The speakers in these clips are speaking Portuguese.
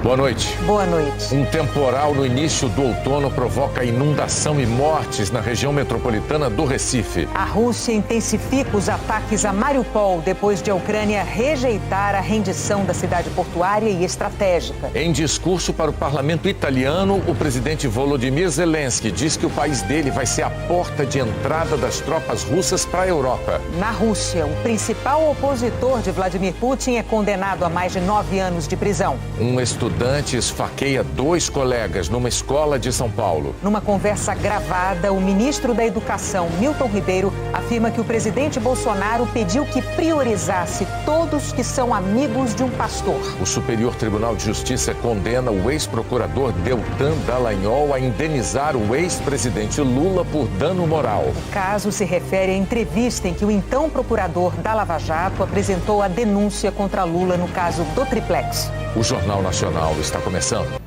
Boa noite. Boa noite. Um temporal no início do outono provoca inundação e mortes na região metropolitana do Recife. A Rússia intensifica os ataques a Mariupol depois de a Ucrânia rejeitar a rendição da cidade portuária e estratégica. Em discurso para o parlamento italiano, o presidente Volodymyr Zelensky diz que o país dele vai ser a porta de entrada das tropas russas para a Europa. Na Rússia, o principal opositor de Vladimir Putin é condenado a mais de 9 anos de prisão. Um estudante esfaqueia 2 colegas numa escola de São Paulo. Numa conversa gravada, o ministro da Educação, Milton Ribeiro, afirma que o presidente Bolsonaro pediu que priorizasse todos que são amigos de um pastor. O Superior Tribunal de Justiça condena o ex-procurador Deltan Dallagnol a indenizar o ex-presidente Lula por dano moral. O caso se refere à entrevista em que o então procurador da Lava Jato apresentou a denúncia contra Lula no caso do Triplex. O Jornal Nacional está começando.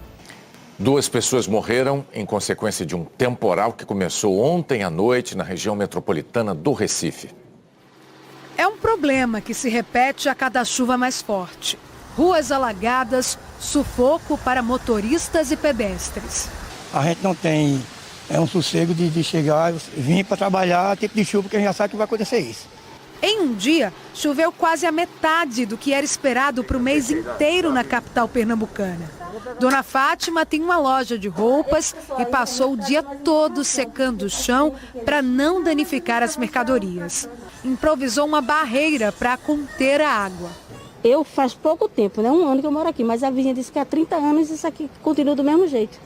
2 pessoas morreram em consequência de um temporal que começou ontem à noite na região metropolitana do Recife. É um problema que se repete a cada chuva mais forte. Ruas alagadas, sufoco para motoristas e pedestres. A gente não tem um sossego de chegar, vir para trabalhar, tipo de chuva, porque a gente já sabe que vai acontecer isso. Em um dia, choveu quase a metade do que era esperado para o mês inteiro na capital pernambucana. Dona Fátima tem uma loja de roupas e passou o dia todo secando o chão para não danificar as mercadorias. Improvisou uma barreira para conter a água. Eu faz pouco tempo, né? 1 ano que eu moro aqui, mas a vizinha disse que há 30 anos isso aqui continua do mesmo jeito.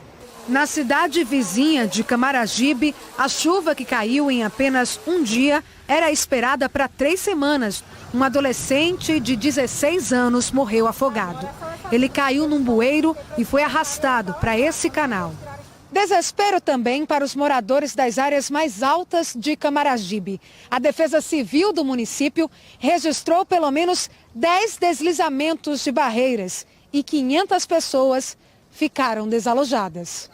Na cidade vizinha de Camaragibe, a chuva que caiu em apenas um dia era esperada para 3 semanas. Um adolescente de 16 anos morreu afogado. Ele caiu num bueiro e foi arrastado para esse canal. Desespero também para os moradores das áreas mais altas de Camaragibe. A Defesa Civil do município registrou pelo menos 10 deslizamentos de barreiras e 500 pessoas ficaram desalojadas.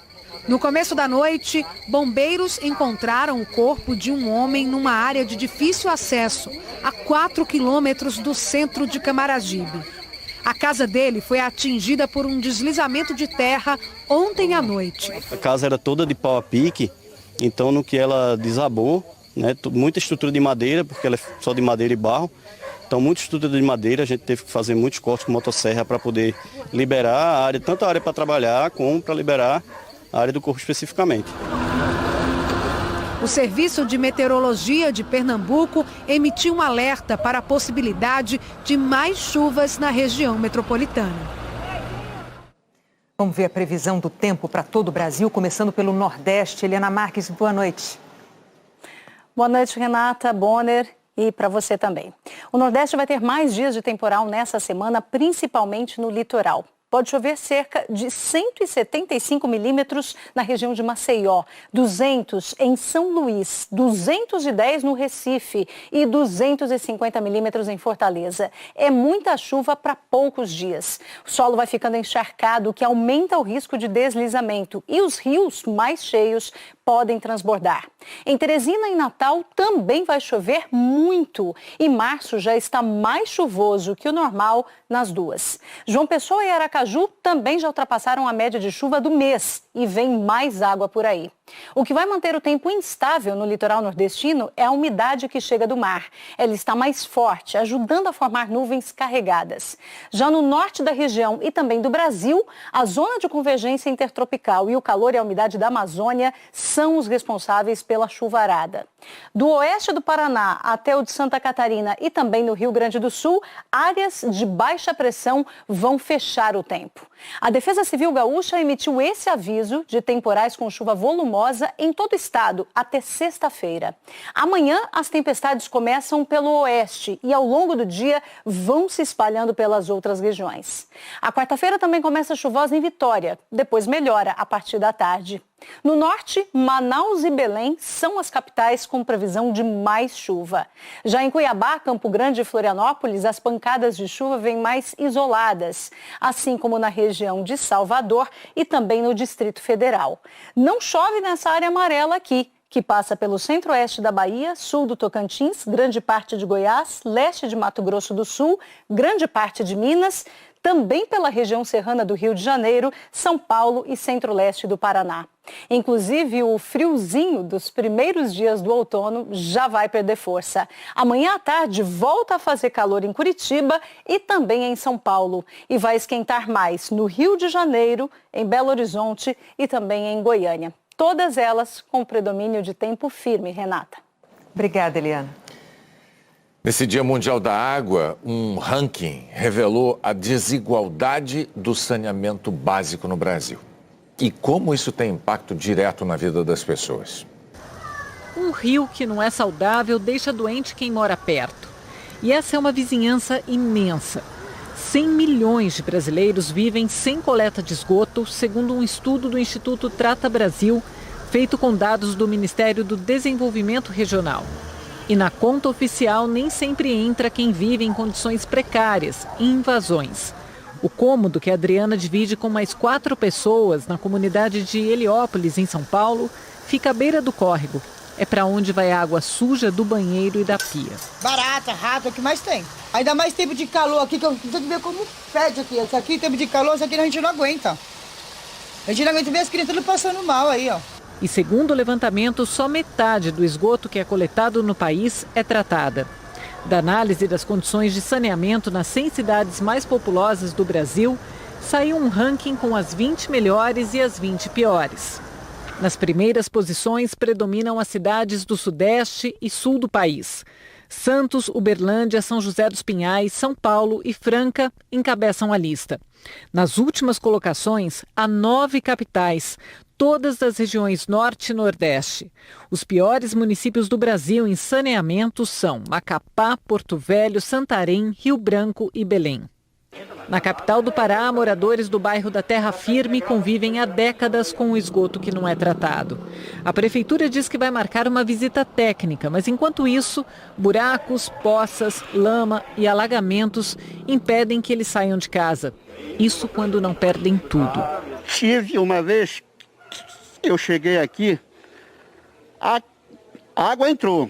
No começo da noite, bombeiros encontraram o corpo de um homem numa área de difícil acesso, a 4 quilômetros do centro de Camaragibe. A casa dele foi atingida por um deslizamento de terra ontem à noite. A casa era toda de pau a pique, então no que ela desabou, né, muita estrutura de madeira, porque ela é só de madeira e barro. Então, muita estrutura de madeira, a gente teve que fazer muitos cortes com motosserra para poder liberar a área, tanto a área para trabalhar como para liberar a área do corpo especificamente. O Serviço de Meteorologia de Pernambuco emitiu um alerta para a possibilidade de mais chuvas na região metropolitana. Vamos ver a previsão do tempo para todo o Brasil, começando pelo Nordeste. Eliana Marques, boa noite. Boa noite, Renata, Bonner. E para você também. O Nordeste vai ter mais dias de temporal nessa semana, principalmente no litoral. Pode chover cerca de 175 milímetros na região de Maceió, 200 em São Luís, 210 no Recife e 250 milímetros em Fortaleza. É muita chuva para poucos dias. O solo vai ficando encharcado, o que aumenta o risco de deslizamento e os rios mais cheios podem transbordar. Em Teresina e Natal também vai chover muito e março já está mais chuvoso que o normal nas duas. João Pessoa e Aracaju também já ultrapassaram a média de chuva do mês e vem mais água por aí. O que vai manter o tempo instável no litoral nordestino é a umidade que chega do mar. Ela está mais forte, ajudando a formar nuvens carregadas. Já no norte da região e também do Brasil, a zona de convergência intertropical e o calor e a umidade da Amazônia são os responsáveis pela chuvarada. Do oeste do Paraná até o de Santa Catarina e também no Rio Grande do Sul, áreas de baixa pressão vão fechar o tempo. A Defesa Civil Gaúcha emitiu esse aviso de temporais com chuva volumosa em todo o estado até sexta-feira. Amanhã, as tempestades começam pelo oeste e ao longo do dia vão se espalhando pelas outras regiões. A quarta-feira também começa chuvosa em Vitória, depois melhora a partir da tarde. No norte, Manaus e Belém são as capitais com previsão de mais chuva. Já em Cuiabá, Campo Grande e Florianópolis, as pancadas de chuva vêm mais isoladas, assim como na região de Salvador e também no Distrito Federal. Não chove nessa área amarela aqui, que passa pelo centro-oeste da Bahia, sul do Tocantins, grande parte de Goiás, leste de Mato Grosso do Sul, grande parte de Minas, também pela região serrana do Rio de Janeiro, São Paulo e centro-leste do Paraná. Inclusive, o friozinho dos primeiros dias do outono já vai perder força. Amanhã à tarde volta a fazer calor em Curitiba e também em São Paulo. E vai esquentar mais no Rio de Janeiro, em Belo Horizonte e também em Goiânia. Todas elas com predomínio de tempo firme, Renata. Obrigada, Eliana. Nesse Dia Mundial da Água, um ranking revelou a desigualdade do saneamento básico no Brasil. E como isso tem impacto direto na vida das pessoas. Um rio que não é saudável deixa doente quem mora perto. E essa é uma vizinhança imensa. 100 milhões de brasileiros vivem sem coleta de esgoto, segundo um estudo do Instituto Trata Brasil, feito com dados do Ministério do Desenvolvimento Regional. E na conta oficial nem sempre entra quem vive em condições precárias e invasões. O cômodo que a Adriana divide com mais 4 pessoas na comunidade de Heliópolis, em São Paulo, fica à beira do córrego. É para onde vai a água suja do banheiro e da pia. Barata, rato, é o que mais tem. Ainda mais tempo de calor aqui, que eu tenho que ver como fede aqui. Isso aqui, tempo de calor, isso aqui a gente não aguenta. A gente não aguenta ver as crianças tudo passando mal aí, ó. E segundo o levantamento, só metade do esgoto que é coletado no país é tratada. Da análise das condições de saneamento nas 100 cidades mais populosas do Brasil, saiu um ranking com as 20 melhores e as 20 piores. Nas primeiras posições predominam as cidades do Sudeste e Sul do país. Santos, Uberlândia, São José dos Pinhais, São Paulo e Franca encabeçam a lista. Nas últimas colocações, há 9 capitais, todas das regiões Norte e Nordeste. Os piores municípios do Brasil em saneamento são Macapá, Porto Velho, Santarém, Rio Branco e Belém. Na capital do Pará, moradores do bairro da Terra Firme convivem há décadas com o esgoto que não é tratado. A prefeitura diz que vai marcar uma visita técnica, mas enquanto isso, buracos, poças, lama e alagamentos impedem que eles saiam de casa. Isso quando não perdem tudo. Tive uma vez, eu cheguei aqui, a água entrou.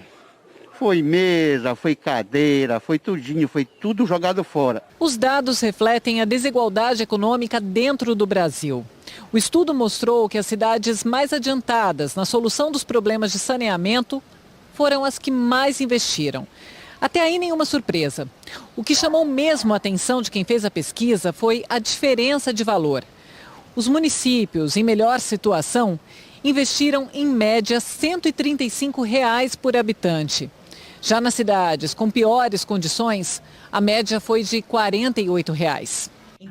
Foi mesa, foi cadeira, foi tudinho, foi tudo jogado fora. Os dados refletem a desigualdade econômica dentro do Brasil. O estudo mostrou que as cidades mais adiantadas na solução dos problemas de saneamento foram as que mais investiram. Até aí nenhuma surpresa. O que chamou mesmo a atenção de quem fez a pesquisa foi a diferença de valor. Os municípios em melhor situação investiram em média R$ 135 por habitante. Já nas cidades com piores condições, a média foi de R$ 48.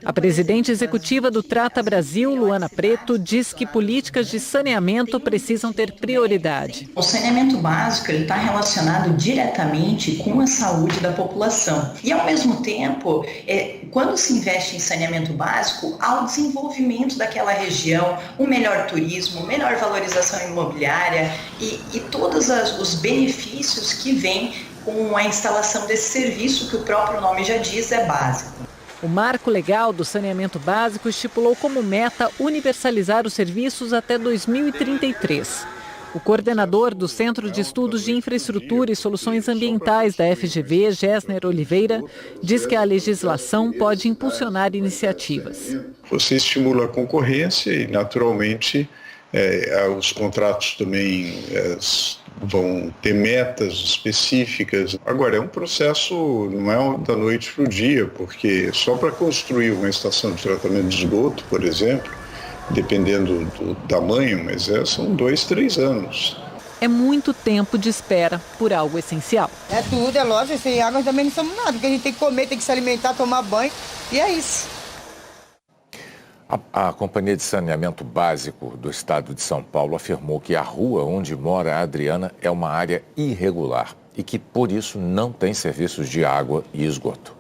A presidente executiva do Trata Brasil, Luana Preto, diz que políticas de saneamento precisam ter prioridade. O saneamento básico está relacionado diretamente com a saúde da população. E, ao mesmo tempo, quando se investe em saneamento básico, há o desenvolvimento daquela região, um melhor turismo, melhor valorização imobiliária e todos os benefícios que vêm com a instalação desse serviço, que o próprio nome já diz, é básico. O marco legal do saneamento básico estipulou como meta universalizar os serviços até 2033. O coordenador do Centro de Estudos de Infraestrutura e Soluções Ambientais da FGV, Gessner Oliveira, diz que a legislação pode impulsionar iniciativas. Você estimula a concorrência e, naturalmente, os contratos também vão ter metas específicas. Agora, é um processo, não é da noite para o dia, porque só para construir uma estação de tratamento de esgoto, por exemplo, dependendo do tamanho, mas são 2, 3 anos. É muito tempo de espera por algo essencial. É tudo, é lógico, sem água também não somos nada, porque a gente tem que comer, tem que se alimentar, tomar banho, e é isso. A Companhia de Saneamento Básico do Estado de São Paulo afirmou que a rua onde mora a Adriana é uma área irregular e que, por isso, não tem serviços de água e esgoto.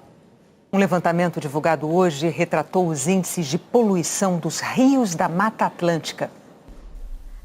Um levantamento divulgado hoje retratou os índices de poluição dos rios da Mata Atlântica.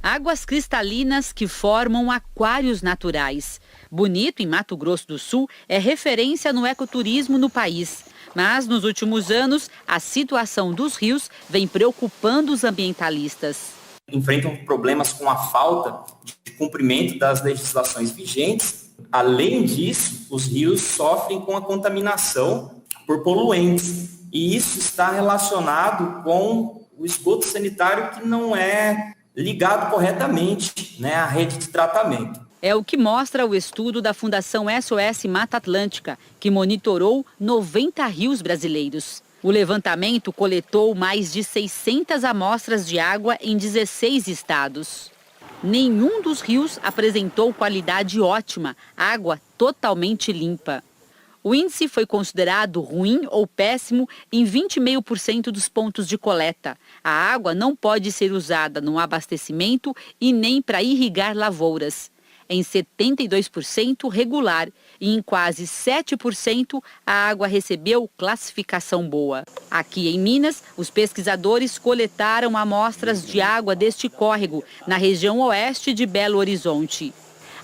Águas cristalinas que formam aquários naturais. Bonito, em Mato Grosso do Sul, é referência no ecoturismo no país. Mas, nos últimos anos, a situação dos rios vem preocupando os ambientalistas. Enfrentam problemas com a falta de cumprimento das legislações vigentes. Além disso, os rios sofrem com a contaminação por poluentes. e isso está relacionado com o esgoto sanitário que não é ligado corretamente, né, à rede de tratamento. É o que mostra o estudo da Fundação SOS Mata Atlântica, que monitorou 90 rios brasileiros. O levantamento coletou mais de 600 amostras de água em 16 estados. Nenhum dos rios apresentou qualidade ótima, água totalmente limpa. O índice foi considerado ruim ou péssimo em 20,5% dos pontos de coleta. A água não pode ser usada no abastecimento e nem para irrigar lavouras. Em 72% regular e em quase 7% a água recebeu classificação boa. Aqui em Minas, os pesquisadores coletaram amostras de água deste córrego, na região oeste de Belo Horizonte.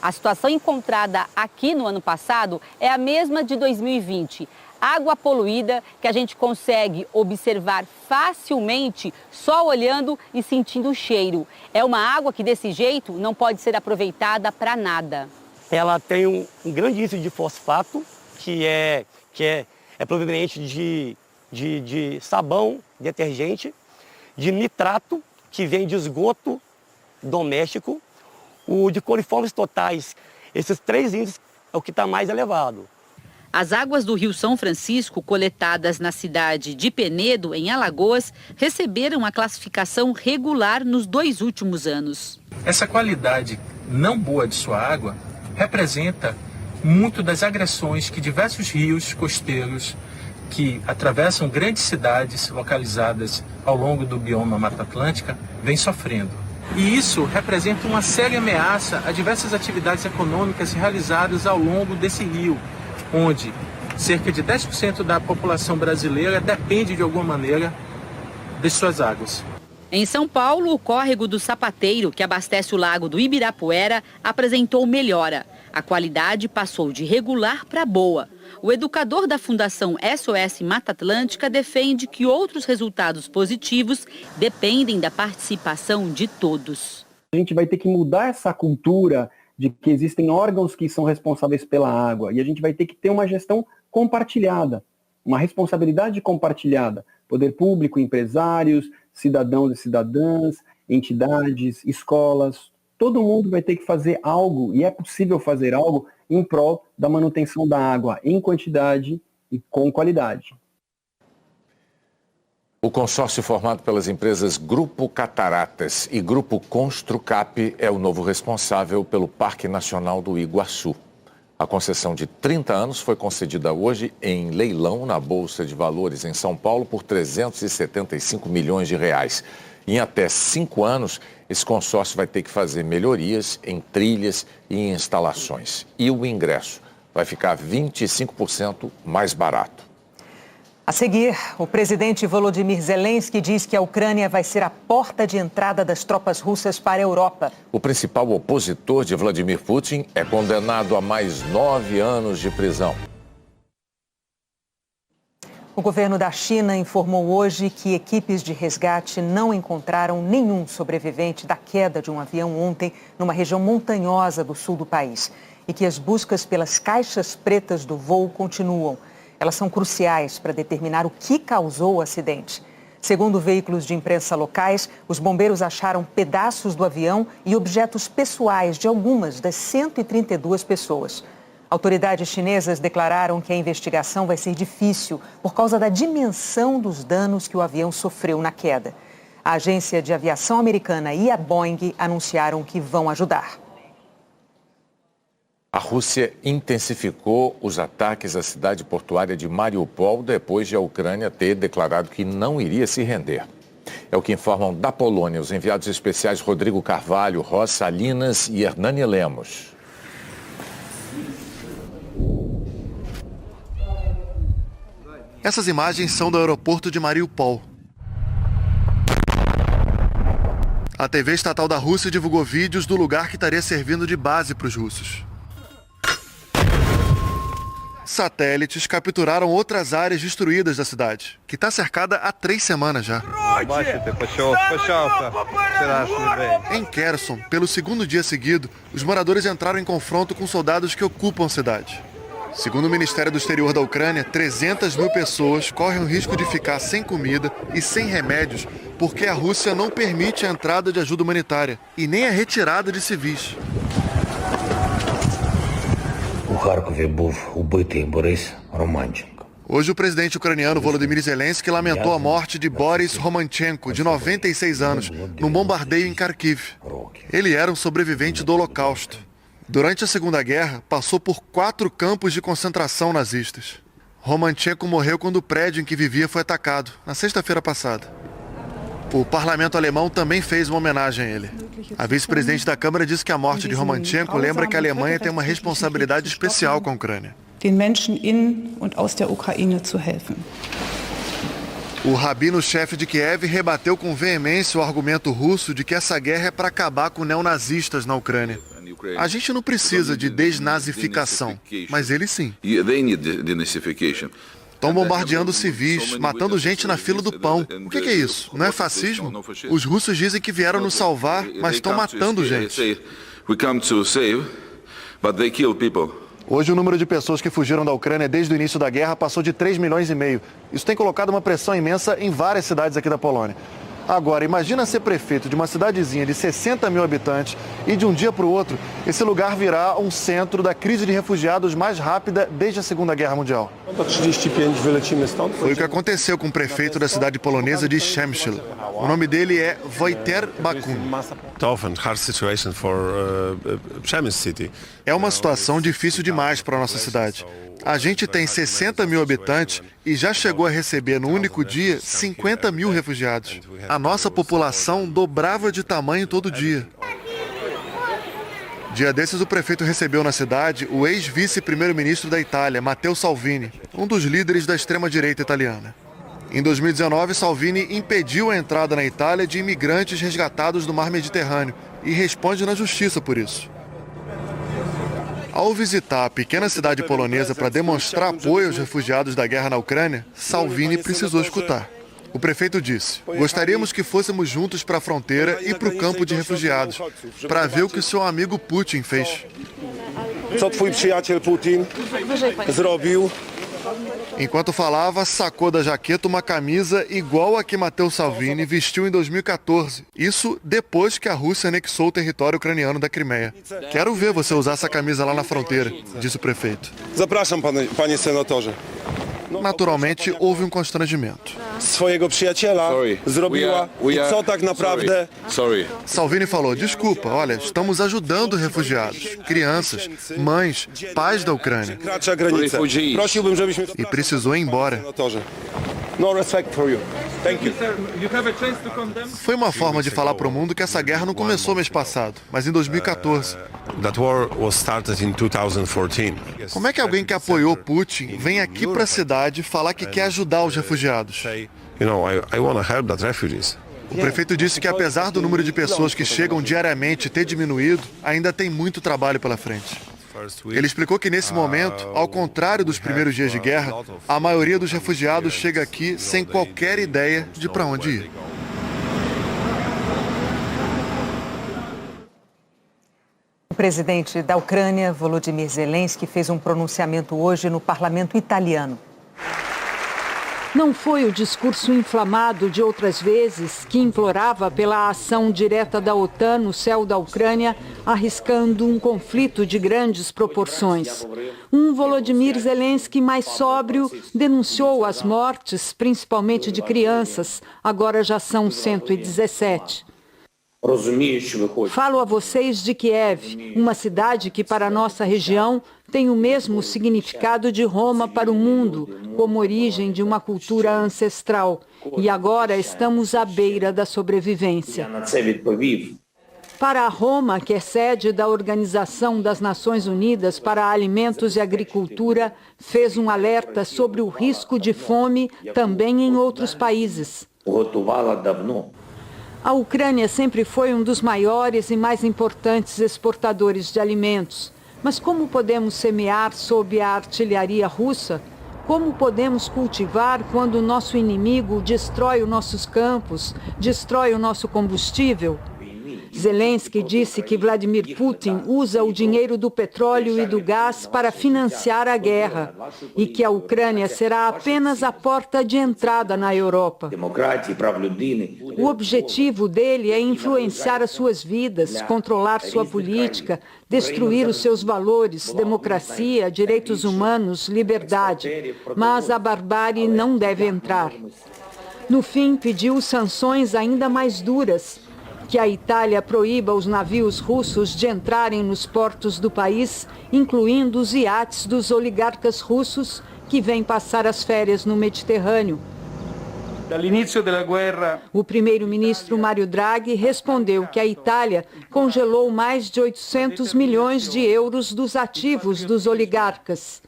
A situação encontrada aqui no ano passado é a mesma de 2020. Água poluída que a gente consegue observar facilmente só olhando e sentindo o cheiro. É uma água que desse jeito não pode ser aproveitada para nada. Ela tem um grande índice de fosfato, que é proveniente de sabão, detergente, de nitrato, que vem de esgoto doméstico, o de coliformes totais. Esses 3 índices é o que está mais elevado. As águas do Rio São Francisco, coletadas na cidade de Penedo, em Alagoas, receberam a classificação regular nos 2 últimos anos. Essa qualidade não boa de sua água representa muito das agressões que diversos rios costeiros que atravessam grandes cidades localizadas ao longo do bioma Mata Atlântica vêm sofrendo. E isso representa uma séria ameaça a diversas atividades econômicas realizadas ao longo desse rio, onde cerca de 10% da população brasileira depende de alguma maneira de suas águas. Em São Paulo, o córrego do Sapateiro, que abastece o lago do Ibirapuera, apresentou melhora. A qualidade passou de regular para boa. O educador da Fundação SOS Mata Atlântica defende que outros resultados positivos dependem da participação de todos. A gente vai ter que mudar essa cultura de que existem órgãos que são responsáveis pela água e a gente vai ter que ter uma gestão compartilhada, uma responsabilidade compartilhada. Poder público, empresários, cidadãos e cidadãs, entidades, escolas, todo mundo vai ter que fazer algo, e é possível fazer algo, em prol da manutenção da água em quantidade e com qualidade. O consórcio formado pelas empresas Grupo Cataratas e Grupo Construcap é o novo responsável pelo Parque Nacional do Iguaçu. A concessão de 30 anos foi concedida hoje em leilão na Bolsa de Valores em São Paulo por 375 milhões de reais. Em até 5 anos, esse consórcio vai ter que fazer melhorias em trilhas e em instalações. E o ingresso vai ficar 25% mais barato. A seguir, o presidente Volodymyr Zelensky diz que a Ucrânia vai ser a porta de entrada das tropas russas para a Europa. O principal opositor de Vladimir Putin é condenado a mais 9 anos de prisão. O governo da China informou hoje que equipes de resgate não encontraram nenhum sobrevivente da queda de um avião ontem numa região montanhosa do sul do país e que as buscas pelas caixas pretas do voo continuam. Elas são cruciais para determinar o que causou o acidente. Segundo veículos de imprensa locais, os bombeiros acharam pedaços do avião e objetos pessoais de algumas das 132 pessoas. Autoridades chinesas declararam que a investigação vai ser difícil por causa da dimensão dos danos que o avião sofreu na queda. A agência de aviação americana e a Boeing anunciaram que vão ajudar. A Rússia intensificou os ataques à cidade portuária de Mariupol depois de a Ucrânia ter declarado que não iria se render. É o que informam da Polônia os enviados especiais Rodrigo Carvalho, Ross Salinas e Hernani Lemos. Essas imagens são do aeroporto de Mariupol. A TV estatal da Rússia divulgou vídeos do lugar que estaria servindo de base para os russos. Satélites capturaram outras áreas destruídas da cidade, que está cercada há 3 semanas já. Em Kherson, pelo 2º dia seguido, os moradores entraram em confronto com soldados que ocupam a cidade. Segundo o Ministério do Exterior da Ucrânia, 300 mil pessoas correm o risco de ficar sem comida e sem remédios porque a Rússia não permite a entrada de ajuda humanitária e nem a retirada de civis. Hoje, o presidente ucraniano Volodymyr Zelensky lamentou a morte de Boris Romanchenko, de 96 anos, num bombardeio em Kharkiv. Ele era um sobrevivente do Holocausto. Durante a Segunda Guerra, passou por 4 campos de concentração nazistas. Romanchenko morreu quando o prédio em que vivia foi atacado, na sexta-feira passada. O parlamento alemão também fez uma homenagem a ele. A vice-presidente da Câmara disse que a morte de Romanchenko lembra que a Alemanha tem uma responsabilidade especial com a Ucrânia. Den Menschen in und aus der Ukraine zu helfen. O rabino-chefe de Kiev rebateu com veemência o argumento russo de que essa guerra é para acabar com neonazistas na Ucrânia. A gente não precisa de desnazificação, mas eles sim. Estão bombardeando civis, matando gente na fila do pão. O que é isso? Não é fascismo? Os russos dizem que vieram nos salvar, mas estão matando gente. Hoje, o número de pessoas que fugiram da Ucrânia desde o início da guerra passou de 3,5 milhões. Isso tem colocado uma pressão imensa em várias cidades aqui da Polônia. Agora, imagina ser prefeito de uma cidadezinha de 60 mil habitantes e de um dia para o outro, esse lugar virá um centro da crise de refugiados mais rápida desde a Segunda Guerra Mundial. Foi o que aconteceu com o prefeito da cidade polonesa de Przemyśl. O nome dele é Wojciech Bakun. É uma situação difícil demais para a nossa cidade. A gente tem 60 mil habitantes e já chegou a receber no único dia 50 mil refugiados. A nossa população dobrava de tamanho todo dia. Dia desses, o prefeito recebeu na cidade o ex-vice-primeiro-ministro da Itália, Matteo Salvini, um dos líderes da extrema-direita italiana. Em 2019, Salvini impediu a entrada na Itália de imigrantes resgatados do mar Mediterrâneo e responde na justiça por isso. Ao visitar a pequena cidade polonesa para demonstrar apoio aos refugiados da guerra na Ucrânia, Salvini precisou escutar. O prefeito disse: gostaríamos que fôssemos juntos para a fronteira e para o campo de refugiados, para ver o que o seu amigo Putin fez. Enquanto falava, sacou da jaqueta uma camisa igual a que Matteo Salvini vestiu em 2014. Isso depois que a Rússia anexou o território ucraniano da Crimeia. Quero ver você usar essa camisa lá na fronteira, disse o prefeito. Naturalmente, houve um constrangimento. Salvini falou: desculpa, olha, estamos ajudando refugiados, crianças, mães, pais da Ucrânia. E precisou ir embora. Foi uma forma de falar para o mundo que essa guerra não começou mês passado, mas em 2014. Como é que alguém que apoiou Putin vem aqui para a cidade falar que quer ajudar os refugiados? O prefeito disse que apesar do número de pessoas que chegam diariamente ter diminuído, ainda tem muito trabalho pela frente. Ele explicou que nesse momento, ao contrário dos primeiros dias de guerra, a maioria dos refugiados chega aqui sem qualquer ideia de para onde ir. O presidente da Ucrânia, Volodymyr Zelensky, fez um pronunciamento hoje no parlamento italiano. Não foi o discurso inflamado de outras vezes que implorava pela ação direta da OTAN no céu da Ucrânia, arriscando um conflito de grandes proporções. Um Volodymyr Zelensky mais sóbrio denunciou as mortes, principalmente de crianças. Agora já são 117. Falo a vocês de Kiev, uma cidade que para a nossa região tem o mesmo significado de Roma para o mundo, como origem de uma cultura ancestral. E agora estamos à beira da sobrevivência. Para Roma, que é sede da Organização das Nações Unidas para Alimentos e Agricultura, fez um alerta sobre o risco de fome também em outros países. A Ucrânia sempre foi um dos maiores e mais importantes exportadores de alimentos. Mas como podemos semear sob a artilharia russa? Como podemos cultivar quando o nosso inimigo destrói os nossos campos, destrói o nosso combustível? Zelensky disse que Vladimir Putin usa o dinheiro do petróleo e do gás para financiar a guerra e que a Ucrânia será apenas a porta de entrada na Europa. O objetivo dele é influenciar as suas vidas, controlar sua política, destruir os seus valores, democracia, direitos humanos, liberdade. Mas a barbárie não deve entrar. No fim, pediu sanções ainda mais duras, que a Itália proíba os navios russos de entrarem nos portos do país, incluindo os iates dos oligarcas russos que vêm passar as férias no Mediterrâneo. O primeiro-ministro Mário Draghi respondeu que a Itália congelou mais de 800 milhões de euros dos ativos dos oligarcas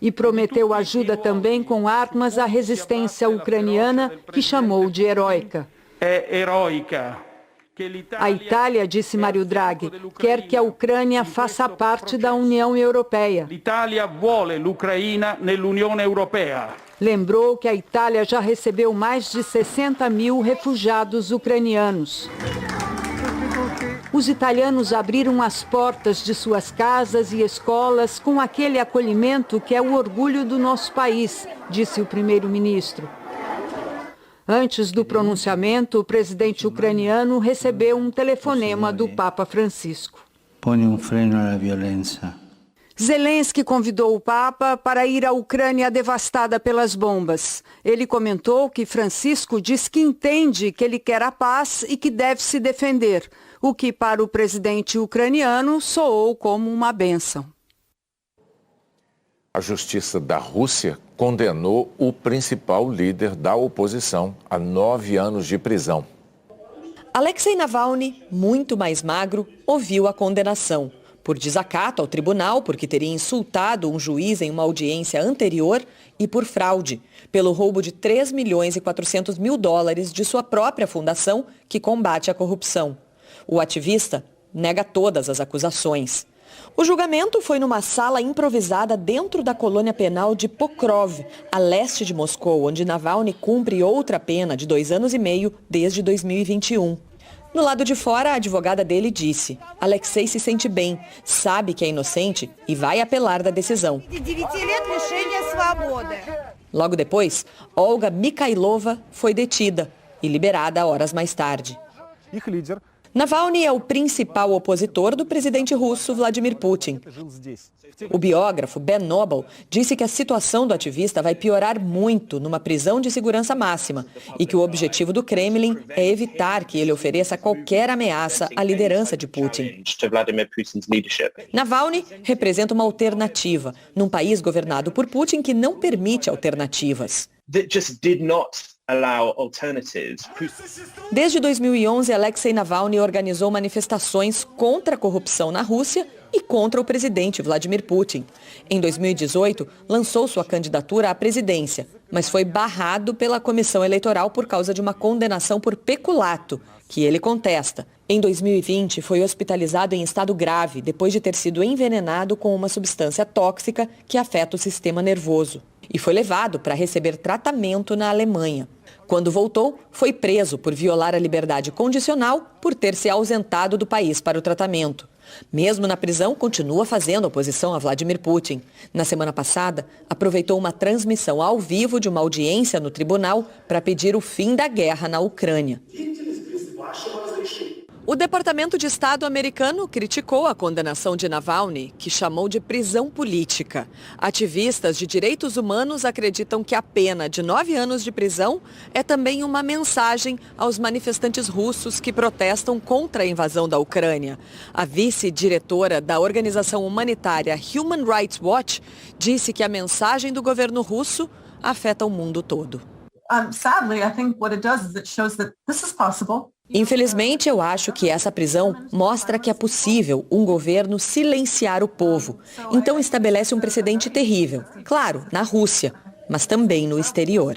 e prometeu ajuda também com armas à resistência ucraniana, que chamou de heróica. A Itália, disse Mário Draghi, quer que a Ucrânia faça parte da União Europeia. Lembrou que a Itália já recebeu mais de 60 mil refugiados ucranianos. Os italianos abriram as portas de suas casas e escolas com aquele acolhimento que é o orgulho do nosso país, disse o primeiro-ministro. Antes do pronunciamento, o presidente ucraniano recebeu um telefonema do Papa Francisco. Põe um freno à violência. Zelensky convidou o Papa para ir à Ucrânia devastada pelas bombas. Ele comentou que Francisco diz que entende que ele quer a paz e que deve se defender, o que para o presidente ucraniano soou como uma bênção. A Justiça da Rússia condenou o principal líder da oposição a 9 anos de prisão. Alexei Navalny, muito mais magro, ouviu a condenação por desacato ao tribunal, porque teria insultado um juiz em uma audiência anterior, e por fraude, pelo roubo de 3 milhões e 400 mil dólares de sua própria fundação, que combate a corrupção. O ativista nega todas as acusações. O julgamento foi numa sala improvisada dentro da colônia penal de Pokrov, a leste de Moscou, onde Navalny cumpre outra pena de 2 anos e meio desde 2021. No lado de fora, a advogada dele disse: Alexei se sente bem, sabe que é inocente e vai apelar da decisão. Logo depois, Olga Mikhailova foi detida e liberada horas mais tarde. Navalny é o principal opositor do presidente russo Vladimir Putin. O biógrafo Ben Noble disse que a situação do ativista vai piorar muito numa prisão de segurança máxima e que o objetivo do Kremlin é evitar que ele ofereça qualquer ameaça à liderança de Putin. Navalny representa uma alternativa num país governado por Putin que não permite alternativas. Desde 2011, Alexei Navalny organizou manifestações contra a corrupção na Rússia e contra o presidente Vladimir Putin. Em 2018, lançou sua candidatura à presidência, mas foi barrado pela comissão eleitoral por causa de uma condenação por peculato, que ele contesta. Em 2020, foi hospitalizado em estado grave depois de ter sido envenenado com uma substância tóxica que afeta o sistema nervoso. E foi levado para receber tratamento na Alemanha. Quando voltou, foi preso por violar a liberdade condicional por ter se ausentado do país para o tratamento. Mesmo na prisão, continua fazendo oposição a Vladimir Putin. Na semana passada, aproveitou uma transmissão ao vivo de uma audiência no tribunal para pedir o fim da guerra na Ucrânia. O Departamento de Estado americano criticou a condenação de Navalny, que chamou de prisão política. Ativistas de direitos humanos acreditam que a pena de 9 anos de prisão é também uma mensagem aos manifestantes russos que protestam contra a invasão da Ucrânia. A vice-diretora da organização humanitária Human Rights Watch disse que a mensagem do governo russo afeta o mundo todo. Sadly, I think what it does is it shows that this is possible. Infelizmente, eu acho que essa prisão mostra que é possível um governo silenciar o povo. Então estabelece um precedente terrível. Claro, na Rússia, mas também no exterior.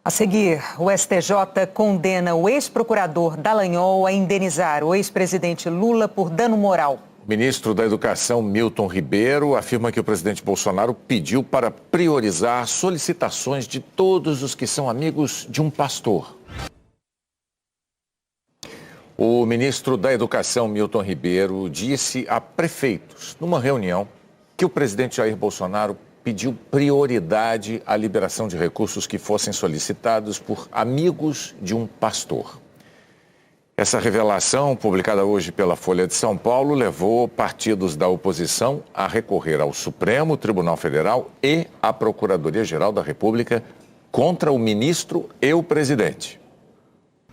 A seguir, o STJ condena o ex-procurador Dallagnol a indenizar o ex-presidente Lula por dano moral. O ministro da Educação, Milton Ribeiro, afirma que o presidente Bolsonaro pediu para priorizar solicitações de todos os que são amigos de um pastor. O ministro da Educação, Milton Ribeiro, disse a prefeitos, numa reunião, que o presidente Jair Bolsonaro pediu prioridade à liberação de recursos que fossem solicitados por amigos de um pastor. Essa revelação, publicada hoje pela Folha de São Paulo, levou partidos da oposição a recorrer ao Supremo Tribunal Federal e à Procuradoria-Geral da República contra o ministro e o presidente.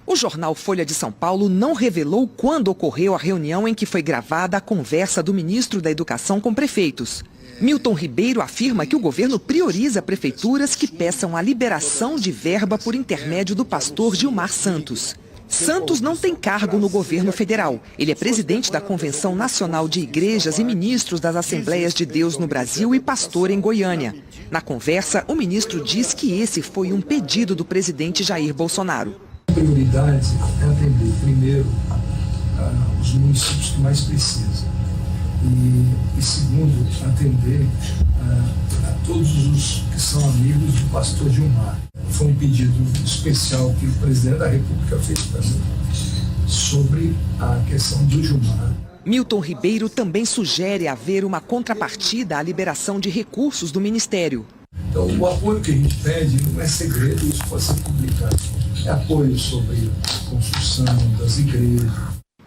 O jornal Folha de São Paulo não revelou quando ocorreu a reunião em que foi gravada a conversa do ministro da Educação com prefeitos. Milton Ribeiro afirma que o governo prioriza prefeituras que peçam a liberação de verba por intermédio do pastor Gilmar Santos. Santos não tem cargo no governo federal. Ele é presidente da Convenção Nacional de Igrejas e ministros das Assembleias de Deus no Brasil e pastor em Goiânia. Na conversa, o ministro diz que esse foi um pedido do presidente Jair Bolsonaro. A prioridade é atender, primeiro, os municípios que mais precisam. E segundo, atender a todos os que são amigos do pastor Gilmar. Foi um pedido especial que o presidente da República fez para mim sobre a questão do Gilmar. Milton Ribeiro também sugere haver uma contrapartida à liberação de recursos do Ministério. Então, o apoio que a gente pede não é segredo, isso pode ser publicado. É apoio sobre a construção das igrejas.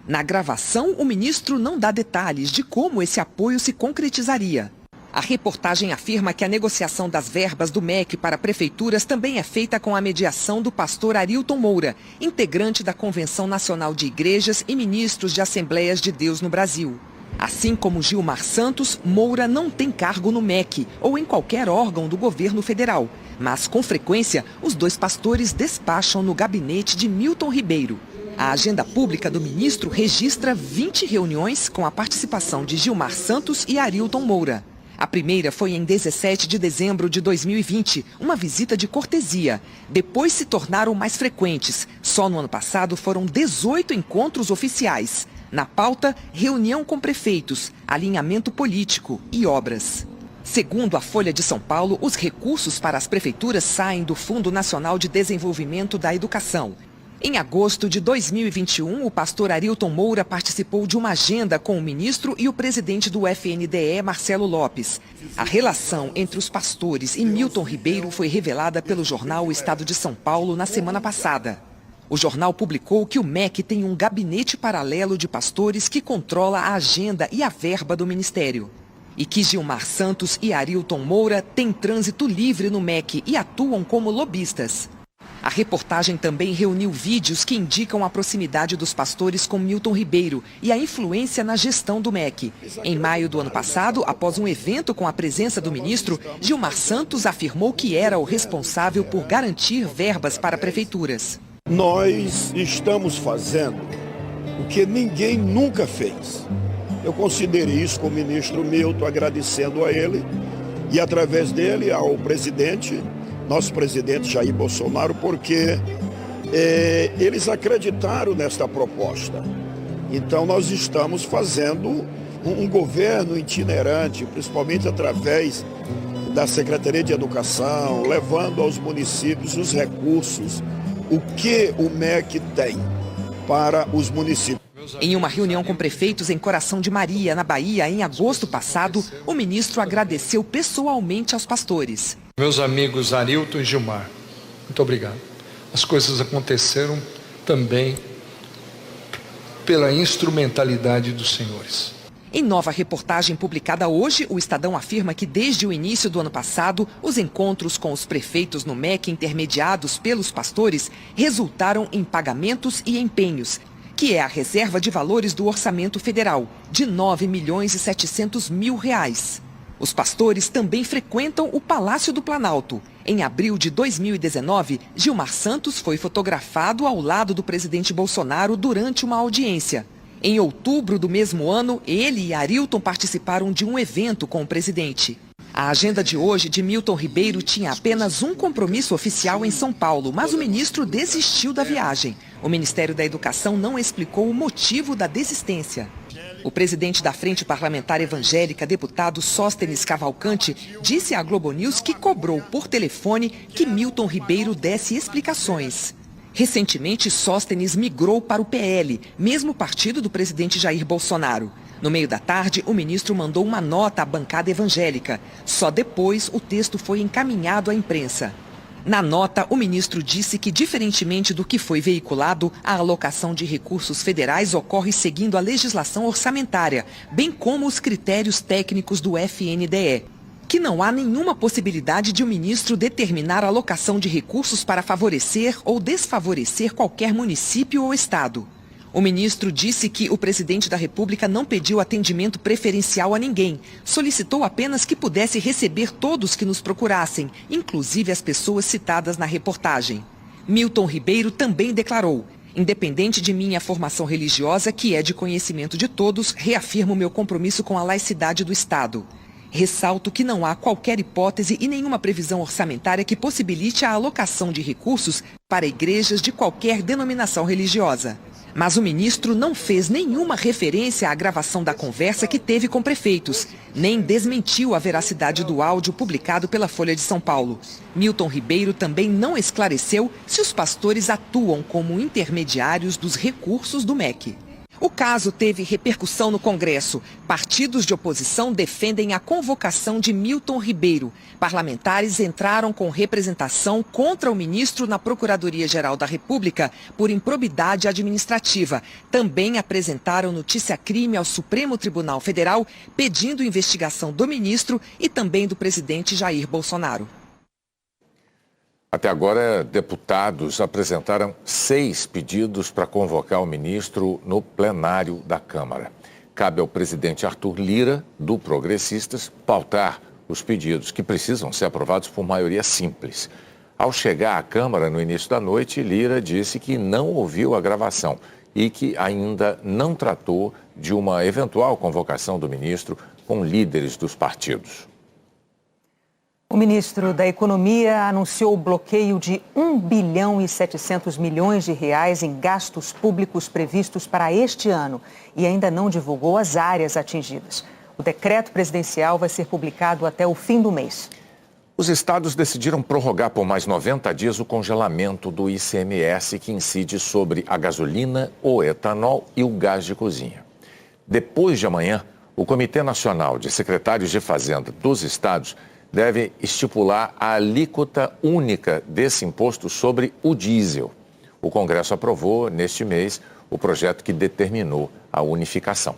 Na gravação, o ministro não dá detalhes de como esse apoio se concretizaria. A reportagem afirma que a negociação das verbas do MEC para prefeituras também é feita com a mediação do pastor Arilton Moura, integrante da Convenção Nacional de Igrejas e ministros de Assembleias de Deus no Brasil. Assim como Gilmar Santos, Moura não tem cargo no MEC ou em qualquer órgão do governo federal. Mas, com frequência, os dois pastores despacham no gabinete de Milton Ribeiro. A agenda pública do ministro registra 20 reuniões com a participação de Gilmar Santos e Arilton Moura. A primeira foi em 17 de dezembro de 2020, uma visita de cortesia. Depois se tornaram mais frequentes. Só no ano passado foram 18 encontros oficiais. Na pauta, reunião com prefeitos, alinhamento político e obras. Segundo a Folha de São Paulo, os recursos para as prefeituras saem do Fundo Nacional de Desenvolvimento da Educação. Em agosto de 2021, o pastor Arilton Moura participou de uma agenda com o ministro e o presidente do FNDE, Marcelo Lopes. A relação entre os pastores e Milton Ribeiro foi revelada pelo jornal O Estado de São Paulo na semana passada. O jornal publicou que o MEC tem um gabinete paralelo de pastores que controla a agenda e a verba do ministério. E que Gilmar Santos e Arilton Moura têm trânsito livre no MEC e atuam como lobistas. A reportagem também reuniu vídeos que indicam a proximidade dos pastores com Milton Ribeiro e a influência na gestão do MEC. Em maio do ano passado, após um evento com a presença do ministro, Gilmar Santos afirmou que era o responsável por garantir verbas para prefeituras. Nós estamos fazendo o que ninguém nunca fez. Eu considerei isso com o ministro Milton, agradecendo a ele e através dele ao presidente, nosso presidente Jair Bolsonaro, porque eles acreditaram nesta proposta. Então nós estamos fazendo um governo itinerante, principalmente através da Secretaria de Educação, levando aos municípios os recursos, o que o MEC tem para os municípios. Em uma reunião com prefeitos em Coração de Maria, na Bahia, em agosto passado, o ministro agradeceu pessoalmente aos pastores. Meus amigos Arilton e Gilmar, muito obrigado. As coisas aconteceram também pela instrumentalidade dos senhores. Em nova reportagem publicada hoje, o Estadão afirma que desde o início do ano passado, os encontros com os prefeitos no MEC intermediados pelos pastores resultaram em pagamentos e empenhos, que é a reserva de valores do orçamento federal, de 9.700.000 reais. Os pastores também frequentam o Palácio do Planalto. Em abril de 2019, Gilmar Santos foi fotografado ao lado do presidente Bolsonaro durante uma audiência. Em outubro do mesmo ano, ele e Arilton participaram de um evento com o presidente. A agenda de hoje de Milton Ribeiro tinha apenas um compromisso oficial em São Paulo, mas o ministro desistiu da viagem. O Ministério da Educação não explicou o motivo da desistência. O presidente da Frente Parlamentar Evangélica, deputado Sóstenes Cavalcante, disse à Globo News que cobrou por telefone que Milton Ribeiro desse explicações. Recentemente, Sóstenes migrou para o PL, mesmo partido do presidente Jair Bolsonaro. No meio da tarde, o ministro mandou uma nota à bancada evangélica. Só depois o texto foi encaminhado à imprensa. Na nota, o ministro disse que, diferentemente do que foi veiculado, a alocação de recursos federais ocorre seguindo a legislação orçamentária, bem como os critérios técnicos do FNDE. Que não há nenhuma possibilidade de o ministro determinar a alocação de recursos para favorecer ou desfavorecer qualquer município ou estado. O ministro disse que o presidente da República não pediu atendimento preferencial a ninguém, solicitou apenas que pudesse receber todos que nos procurassem, inclusive as pessoas citadas na reportagem. Milton Ribeiro também declarou: independente de minha formação religiosa, que é de conhecimento de todos, reafirmo meu compromisso com a laicidade do Estado. Ressalto que não há qualquer hipótese e nenhuma previsão orçamentária que possibilite a alocação de recursos para igrejas de qualquer denominação religiosa. Mas o ministro não fez nenhuma referência à gravação da conversa que teve com prefeitos, nem desmentiu a veracidade do áudio publicado pela Folha de São Paulo. Milton Ribeiro também não esclareceu se os pastores atuam como intermediários dos recursos do MEC. O caso teve repercussão no Congresso. Partidos de oposição defendem a convocação de Milton Ribeiro. Parlamentares entraram com representação contra o ministro na Procuradoria-Geral da República por improbidade administrativa. Também apresentaram notícia-crime ao Supremo Tribunal Federal, pedindo investigação do ministro e também do presidente Jair Bolsonaro. Até agora, deputados apresentaram 6 pedidos para convocar o ministro no plenário da Câmara. Cabe ao presidente Arthur Lira, do Progressistas, pautar os pedidos, que precisam ser aprovados por maioria simples. Ao chegar à Câmara no início da noite, Lira disse que não ouviu a gravação e que ainda não tratou de uma eventual convocação do ministro com líderes dos partidos. O ministro da Economia anunciou o bloqueio de 1 bilhão e 700 milhões de reais em gastos públicos previstos para este ano e ainda não divulgou as áreas atingidas. O decreto presidencial vai ser publicado até o fim do mês. Os estados decidiram prorrogar por mais 90 dias o congelamento do ICMS que incide sobre a gasolina, o etanol e o gás de cozinha. Depois de amanhã, o Comitê Nacional de Secretários de Fazenda dos estados deve estipular a alíquota única desse imposto sobre o diesel. O Congresso aprovou, neste mês, o projeto que determinou a unificação.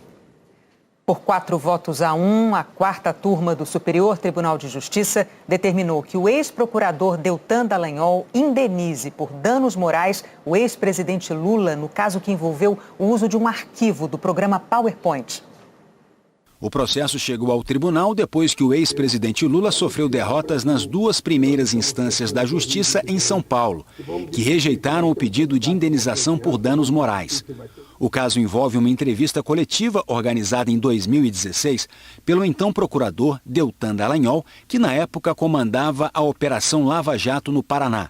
Por 4 votos a 1, a 4ª turma do Superior Tribunal de Justiça determinou que o ex-procurador Deltan Dallagnol indenize por danos morais o ex-presidente Lula no caso que envolveu o uso de um arquivo do programa PowerPoint. O processo chegou ao tribunal depois que o ex-presidente Lula sofreu derrotas nas 2 primeiras instâncias da Justiça em São Paulo, que rejeitaram o pedido de indenização por danos morais. O caso envolve uma entrevista coletiva organizada em 2016 pelo então procurador Deltan Dallagnol, que na época comandava a Operação Lava Jato no Paraná.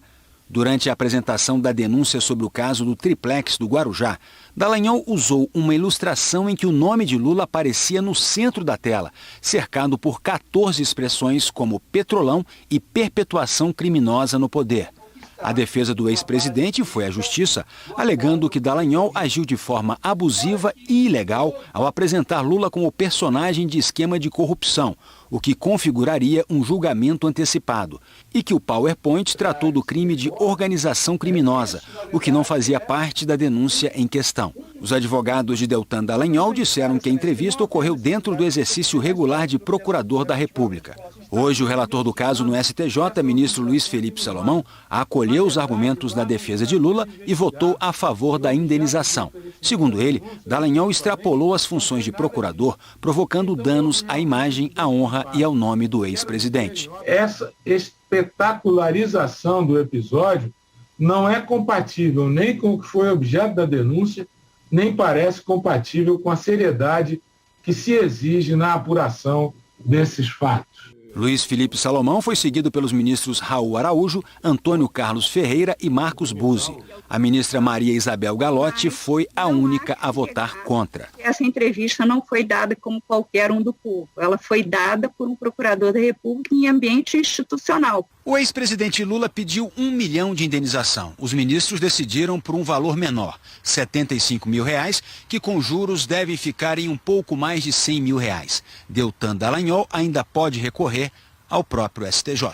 Durante a apresentação da denúncia sobre o caso do triplex do Guarujá, Dallagnol usou uma ilustração em que o nome de Lula aparecia no centro da tela, cercado por 14 expressões como petrolão e perpetuação criminosa no poder. A defesa do ex-presidente foi à justiça, alegando que Dallagnol agiu de forma abusiva e ilegal ao apresentar Lula como personagem de esquema de corrupção, o que configuraria um julgamento antecipado, e que o PowerPoint tratou do crime de organização criminosa, o que não fazia parte da denúncia em questão. Os advogados de Deltan Dallagnol disseram que a entrevista ocorreu dentro do exercício regular de procurador da República. Hoje, o relator do caso no STJ, ministro Luiz Felipe Salomão, acolheu os argumentos da defesa de Lula e votou a favor da indenização. Segundo ele, Dallagnol extrapolou as funções de procurador, provocando danos à imagem, à honra e ao nome do ex-presidente. Essa espetacularização do episódio não é compatível nem com o que foi objeto da denúncia, nem parece compatível com a seriedade que se exige na apuração desses fatos. Luiz Felipe Salomão foi seguido pelos ministros Raul Araújo, Antônio Carlos Ferreira e Marcos Buzzi. A ministra Maria Isabel Galotti foi a única a votar contra. Essa entrevista não foi dada como qualquer um do povo. Ela foi dada por um procurador da República em ambiente institucional. O ex-presidente Lula pediu 1 milhão de indenização. Os ministros decidiram por um valor menor, R$ 75 mil, que com juros deve ficar em um pouco mais de R$ 100 mil. Deltan Dallagnol ainda pode recorrer ao próprio STJ.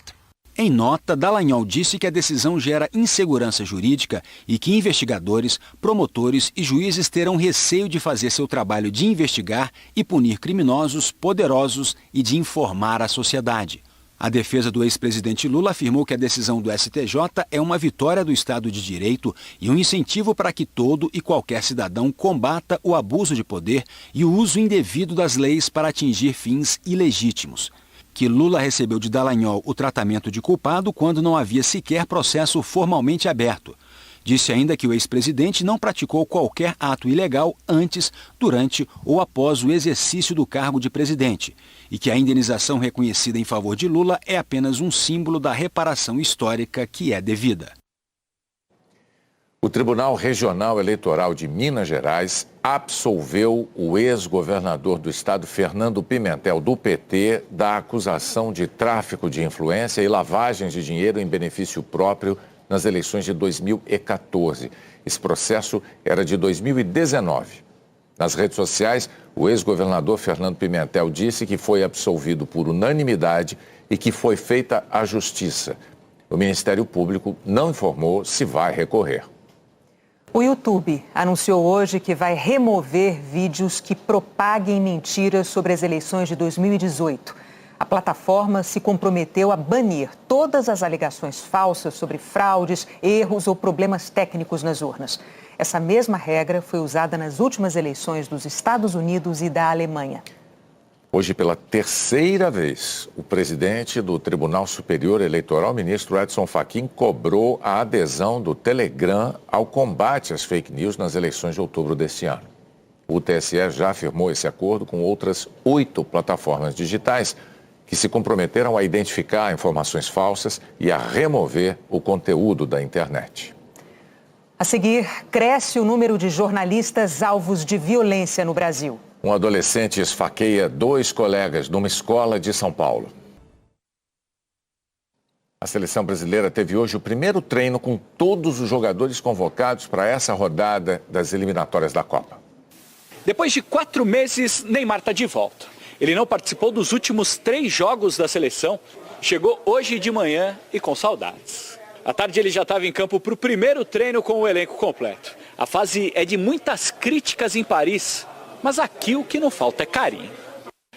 Em nota, Dallagnol disse que a decisão gera insegurança jurídica e que investigadores, promotores e juízes terão receio de fazer seu trabalho de investigar e punir criminosos poderosos e de informar a sociedade. A defesa do ex-presidente Lula afirmou que a decisão do STJ é uma vitória do Estado de Direito e um incentivo para que todo e qualquer cidadão combata o abuso de poder e o uso indevido das leis para atingir fins ilegítimos. Que Lula recebeu de Dallagnol o tratamento de culpado quando não havia sequer processo formalmente aberto. Disse ainda que o ex-presidente não praticou qualquer ato ilegal antes, durante ou após o exercício do cargo de presidente e que a indenização reconhecida em favor de Lula é apenas um símbolo da reparação histórica que é devida. O Tribunal Regional Eleitoral de Minas Gerais absolveu o ex-governador do estado, Fernando Pimentel, do PT, da acusação de tráfico de influência e lavagem de dinheiro em benefício próprio nas eleições de 2014. Esse processo era de 2019. Nas redes sociais, o ex-governador Fernando Pimentel disse que foi absolvido por unanimidade e que foi feita a justiça. O Ministério Público não informou se vai recorrer. O YouTube anunciou hoje que vai remover vídeos que propaguem mentiras sobre as eleições de 2018. A plataforma se comprometeu a banir todas as alegações falsas sobre fraudes, erros ou problemas técnicos nas urnas. Essa mesma regra foi usada nas últimas eleições dos Estados Unidos e da Alemanha. Hoje, pela terceira vez, o presidente do Tribunal Superior Eleitoral, ministro Edson Fachin, cobrou a adesão do Telegram ao combate às fake news nas eleições de outubro deste ano. O TSE já afirmou esse acordo com outras 8 plataformas digitais que se comprometeram a identificar informações falsas e a remover o conteúdo da internet. A seguir, cresce o número de jornalistas alvos de violência no Brasil. Um adolescente esfaqueia 2 colegas numa escola de São Paulo. A seleção brasileira teve hoje o primeiro treino com todos os jogadores convocados para essa rodada das eliminatórias da Copa. Depois de 4 meses, Neymar está de volta. Ele não participou dos últimos 3 jogos da seleção. Chegou hoje de manhã e com saudades. À tarde ele já estava em campo para o primeiro treino com o elenco completo. A fase é de muitas críticas em Paris, mas aqui o que não falta é carinho.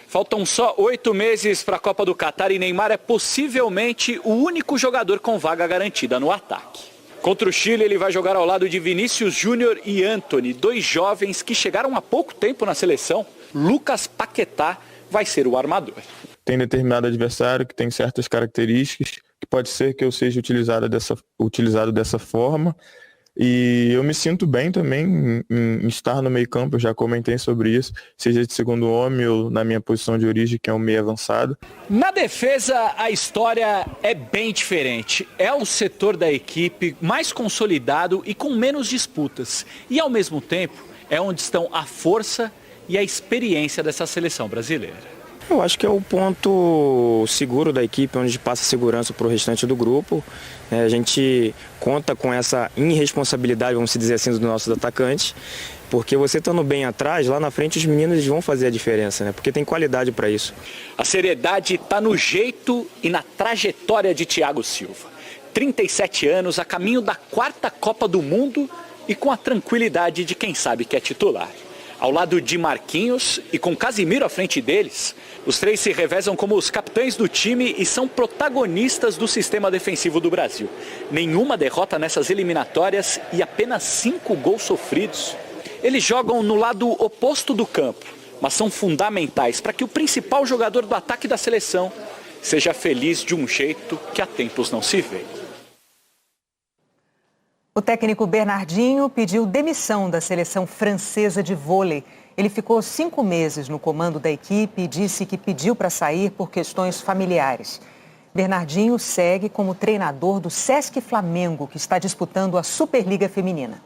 Faltam só 8 meses para a Copa do Catar e Neymar é possivelmente o único jogador com vaga garantida no ataque. Contra o Chile ele vai jogar ao lado de Vinícius Júnior e Antony, 2 jovens que chegaram há pouco tempo na seleção. Lucas Paquetá vai ser o armador. Tem determinado adversário que tem certas características que pode ser que eu seja utilizado dessa forma. E eu me sinto bem também em estar no meio campo, eu já comentei sobre isso, seja de segundo homem ou na minha posição de origem, que é um meio avançado. Na defesa, a história é bem diferente. É o setor da equipe mais consolidado e com menos disputas. E, ao mesmo tempo, é onde estão a força e a experiência dessa seleção brasileira. Eu acho que é o ponto seguro da equipe, onde passa segurança para o restante do grupo. A gente conta com essa irresponsabilidade, vamos dizer assim, dos nossos atacantes, porque você estando bem atrás, lá na frente os meninos vão fazer a diferença, né? Porque tem qualidade para isso. A seriedade está no jeito e na trajetória de Thiago Silva. 37 anos, a caminho da 4ª Copa do Mundo e com a tranquilidade de quem sabe que é titular. Ao lado de Marquinhos e com Casimiro à frente deles, os 3 se revezam como os capitães do time e são protagonistas do sistema defensivo do Brasil. Nenhuma derrota nessas eliminatórias e apenas 5 gols sofridos. Eles jogam no lado oposto do campo, mas são fundamentais para que o principal jogador do ataque da seleção seja feliz de um jeito que há tempos não se vê. O técnico Bernardinho pediu demissão da seleção francesa de vôlei. Ele ficou 5 meses no comando da equipe e disse que pediu para sair por questões familiares. Bernardinho segue como treinador do Sesc Flamengo, que está disputando a Superliga Feminina.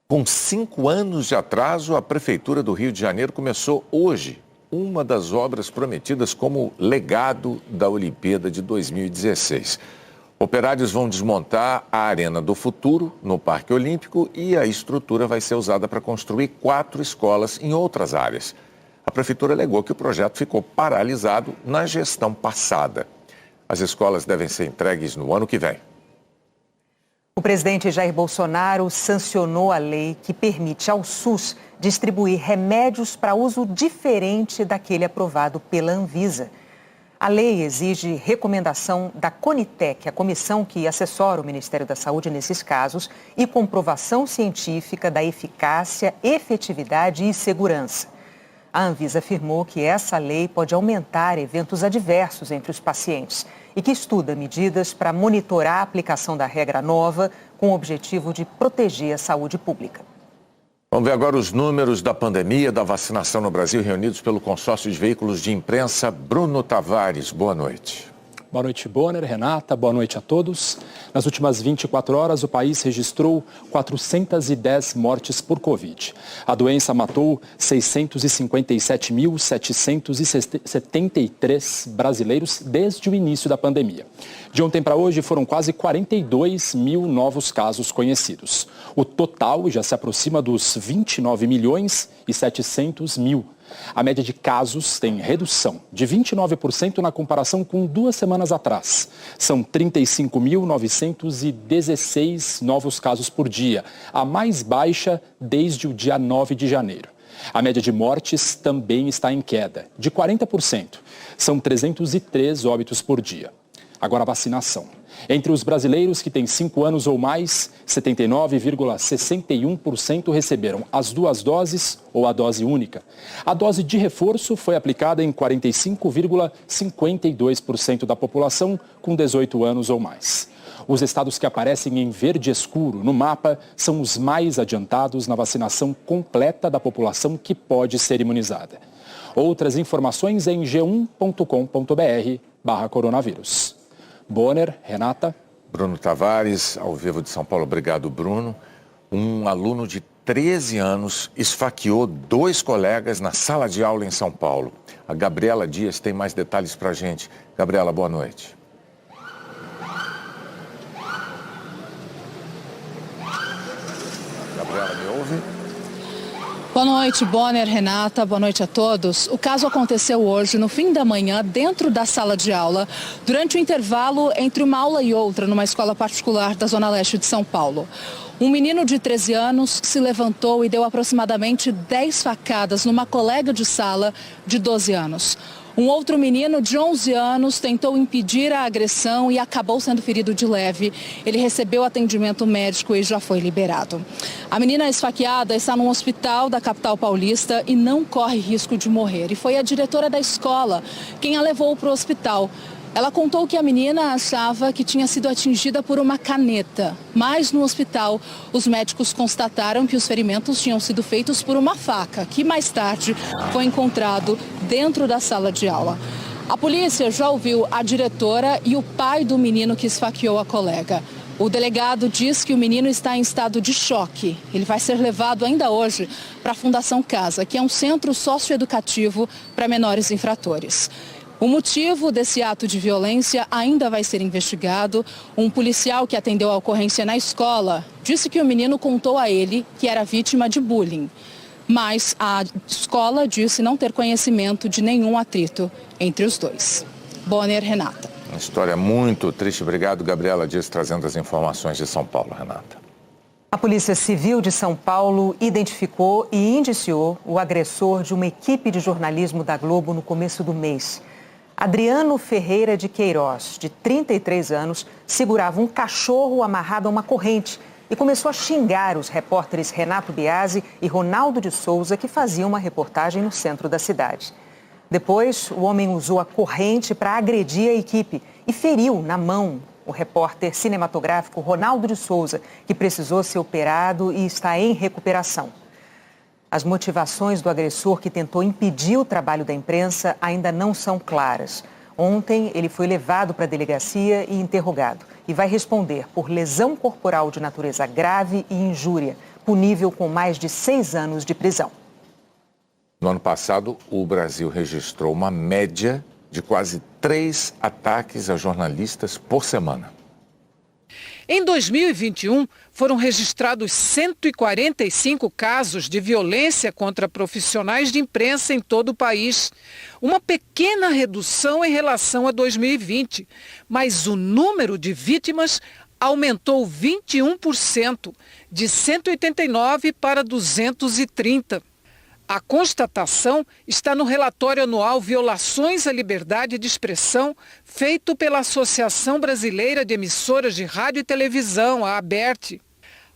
Com 5 anos de atraso, a Prefeitura do Rio de Janeiro começou hoje uma das obras prometidas como legado da Olimpíada de 2016. Operários vão desmontar a Arena do Futuro, no Parque Olímpico, e a estrutura vai ser usada para construir 4 escolas em outras áreas. A Prefeitura alegou que o projeto ficou paralisado na gestão passada. As escolas devem ser entregues no ano que vem. O presidente Jair Bolsonaro sancionou a lei que permite ao SUS distribuir remédios para uso diferente daquele aprovado pela Anvisa. A lei exige recomendação da Conitec, a comissão que assessora o Ministério da Saúde nesses casos, e comprovação científica da eficácia, efetividade e segurança. A Anvisa afirmou que essa lei pode aumentar eventos adversos entre os pacientes e que estuda medidas para monitorar a aplicação da regra nova com o objetivo de proteger a saúde pública. Vamos ver agora os números da pandemia, da vacinação no Brasil, reunidos pelo consórcio de veículos de imprensa. Bruno Tavares, boa noite. Boa noite, Bonner, Renata, boa noite a todos. Nas últimas 24 horas, o país registrou 410 mortes por Covid. A doença matou 657.773 brasileiros desde o início da pandemia. De ontem para hoje, foram quase 42 mil novos casos conhecidos. O total já se aproxima dos 29.700.000. A média de casos tem redução de 29% na comparação com 2 semanas atrás. São 35.916 novos casos por dia, a mais baixa desde o dia 9 de janeiro. A média de mortes também está em queda, de 40%. São 303 óbitos por dia. Agora a vacinação. Entre os brasileiros que têm 5 anos ou mais, 79,61% receberam as 2 doses ou a dose única. A dose de reforço foi aplicada em 45,52% da população com 18 anos ou mais. Os estados que aparecem em verde escuro no mapa são os mais adiantados na vacinação completa da população que pode ser imunizada. Outras informações em g1.com.br/coronavírus. Bonner, Renata. Bruno Tavares, ao vivo de São Paulo. Obrigado, Bruno. Um aluno de 13 anos esfaqueou 2 colegas na sala de aula em São Paulo. A Gabriela Dias tem mais detalhes para a gente. Gabriela, boa noite. Gabriela, me ouve? Boa noite, Bonner, Renata, boa noite a todos. O caso aconteceu hoje, no fim da manhã, dentro da sala de aula, durante o intervalo entre uma aula e outra, numa escola particular da Zona Leste de São Paulo. Um menino de 13 anos se levantou e deu aproximadamente 10 facadas numa colega de sala de 12 anos. Um outro menino de 11 anos tentou impedir a agressão e acabou sendo ferido de leve. Ele recebeu atendimento médico e já foi liberado. A menina esfaqueada está num hospital da capital paulista e não corre risco de morrer. E foi a diretora da escola quem a levou para o hospital. Ela contou que a menina achava que tinha sido atingida por uma caneta, mas no hospital os médicos constataram que os ferimentos tinham sido feitos por uma faca, que mais tarde foi encontrado dentro da sala de aula. A polícia já ouviu a diretora e o pai do menino que esfaqueou a colega. O delegado diz que o menino está em estado de choque. Ele vai ser levado ainda hoje para a Fundação Casa, que é um centro socioeducativo para menores infratores. O motivo desse ato de violência ainda vai ser investigado. Um policial que atendeu a ocorrência na escola disse que o menino contou a ele que era vítima de bullying. Mas a escola disse não ter conhecimento de nenhum atrito entre os dois. Bonner, Renata. Uma história muito triste. Obrigado, Gabriela Dias, trazendo as informações de São Paulo, Renata. A Polícia Civil de São Paulo identificou e indiciou o agressor de uma equipe de jornalismo da Globo no começo do mês. Adriano Ferreira de Queiroz, de 33 anos, segurava um cachorro amarrado a uma corrente e começou a xingar os repórteres Renato Biasi e Ronaldo de Souza, que faziam uma reportagem no centro da cidade. Depois, o homem usou a corrente para agredir a equipe e feriu na mão o repórter cinematográfico Ronaldo de Souza, que precisou ser operado e está em recuperação. As motivações do agressor que tentou impedir o trabalho da imprensa ainda não são claras. Ontem, ele foi levado para a delegacia e interrogado e vai responder por lesão corporal de natureza grave e injúria, punível com mais de 6 anos de prisão. No ano passado, o Brasil registrou uma média de quase 3 ataques a jornalistas por semana. Em 2021, foram registrados 145 casos de violência contra profissionais de imprensa em todo o país. Uma pequena redução em relação a 2020, mas o número de vítimas aumentou 21%, de 189 para 230. A constatação está no relatório anual Violações à Liberdade de Expressão, feito pela Associação Brasileira de Emissoras de Rádio e Televisão, a ABERT.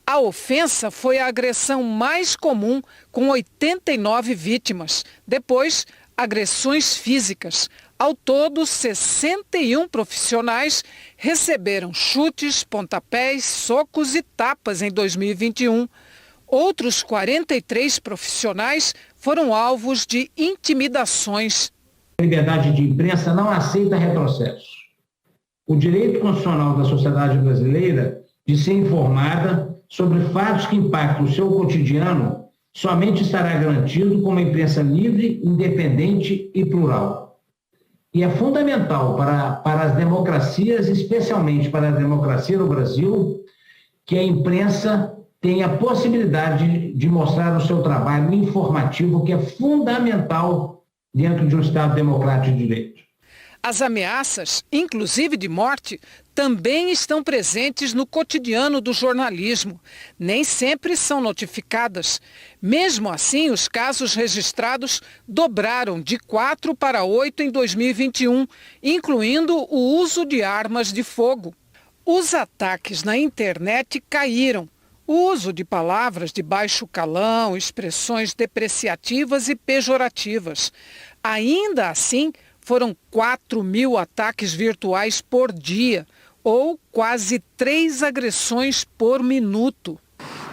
A ofensa foi a agressão mais comum, com 89 vítimas. Depois, agressões físicas. Ao todo, 61 profissionais receberam chutes, pontapés, socos e tapas em 2021. Outros 43 profissionais foram alvos de intimidações. A liberdade de imprensa não aceita retrocessos. O direito constitucional da sociedade brasileira de ser informada sobre fatos que impactam o seu cotidiano somente estará garantido com uma imprensa livre, independente e plural. E é fundamental para as democracias, especialmente para a democracia no Brasil, que a imprensa tem a possibilidade de mostrar o seu trabalho informativo, que é fundamental dentro de um Estado democrático de direito. As ameaças, inclusive de morte, também estão presentes no cotidiano do jornalismo. Nem sempre são notificadas. Mesmo assim, os casos registrados dobraram de 4 para 8 em 2021, incluindo o uso de armas de fogo. Os ataques na internet caíram. O uso de palavras de baixo calão, expressões depreciativas e pejorativas. Ainda assim, foram 4.000 ataques virtuais por dia, ou quase 3 agressões por minuto.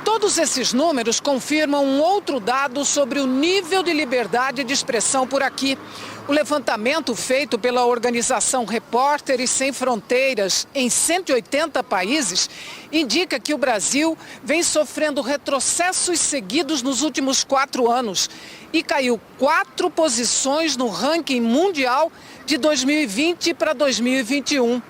Todos esses números confirmam um outro dado sobre o nível de liberdade de expressão por aqui. O levantamento feito pela organização Repórteres Sem Fronteiras em 180 países indica que o Brasil vem sofrendo retrocessos seguidos nos últimos 4 anos e caiu 4 posições no ranking mundial de 2020 para 2021.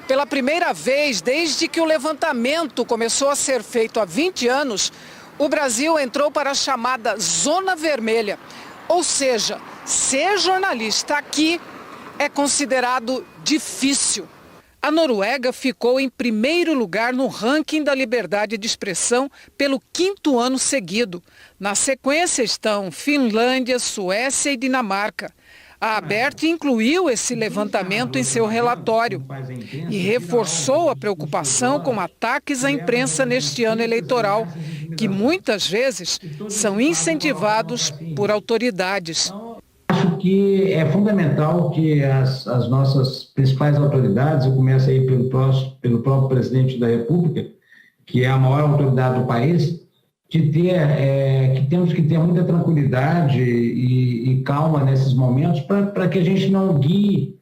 Pela primeira vez desde que o levantamento começou a ser feito há 20 anos, o Brasil entrou para a chamada Zona Vermelha. Ou seja, ser jornalista aqui é considerado difícil. A Noruega ficou em primeiro lugar no ranking da liberdade de expressão pelo 5º ano seguido. Na sequência estão Finlândia, Suécia e Dinamarca. A ABERT incluiu esse levantamento em seu relatório e reforçou a preocupação com ataques à imprensa neste ano eleitoral, que muitas vezes são incentivados por autoridades. Acho que é fundamental que as nossas principais autoridades, eu começo aí pelo próprio presidente da República, que é a maior autoridade do país, que temos que ter muita tranquilidade e calma nesses momentos para que a gente não guie